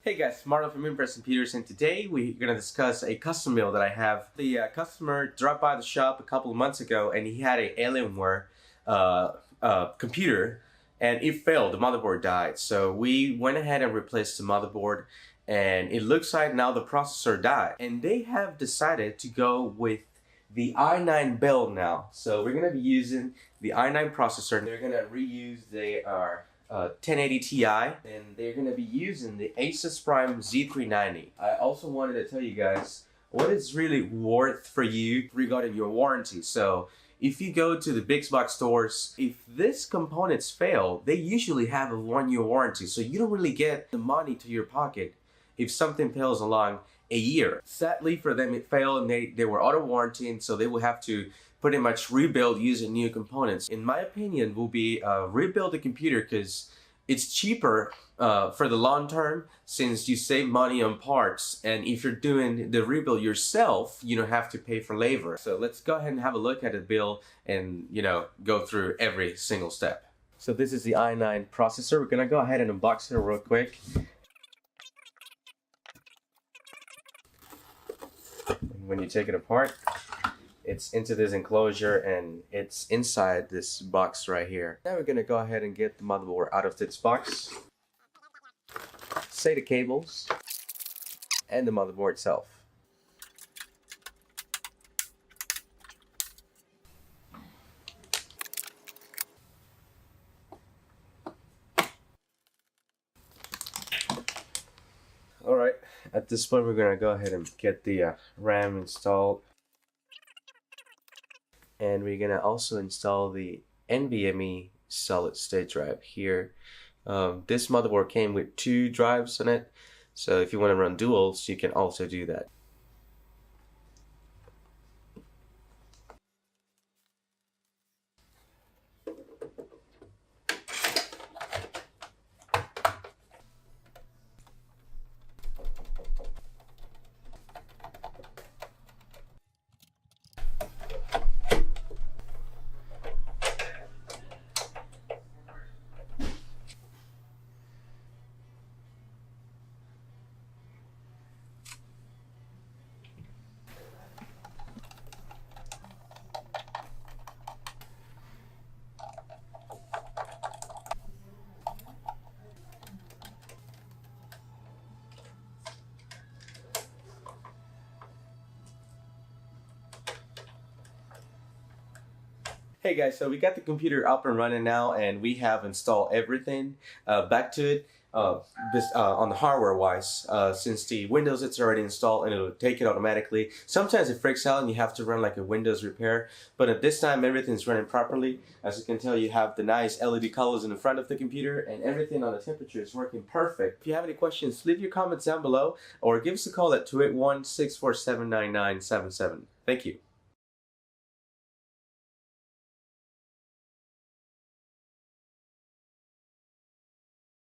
Hey guys, Marlon from Impress Computers, and today we're going to discuss a custom build that I have. The customer dropped by the shop a couple of months ago and he had a Alienware computer and it failed. The motherboard died. So we went ahead and replaced the motherboard, and it looks like now the processor died. And they have decided to go with the i9 build now. So we're going to be using the i9 processor. They're going to reuse the 1080 Ti, and they're going to be using the Asus Prime Z390. I also wanted to tell you guys what it's really worth for you regarding your warranty. So if you go to the big box stores, if these components fail, they usually have a 1-year warranty, so you don't really get the money to your pocket if something fails along a year. Sadly for them, it failed and they were out of warranty, and so they will have to pretty much rebuild using new components. In my opinion, will be rebuild the computer because it's cheaper for the long term, since you save money on parts, and if you're doing the rebuild yourself, you don't have to pay for labor. So let's go ahead and have a look at the build and go through every single step. So this is the i9 processor. We're gonna go ahead and unbox it real quick. When you take it apart, it's into this enclosure and it's inside this box right here. Now we're gonna go ahead and get the motherboard out of this box, say the cables, and the motherboard itself. Alright, at this point we're gonna go ahead and get the RAM installed. And we're gonna also install the NVMe solid state drive here. This motherboard came with 2 drives on it, so if you want to run duals, you can also do that. Hey guys, so we got the computer up and running now, and we have installed everything back to it on the hardware wise. Since the Windows, it's already installed and it'll take it automatically. Sometimes it freaks out and you have to run like a Windows repair, but at this time everything's running properly. As you can tell, you have the nice LED colors in the front of the computer, and everything on the temperature is working perfect. If you have any questions, leave your comments down below or give us a call at 281-647-9977. Thank you.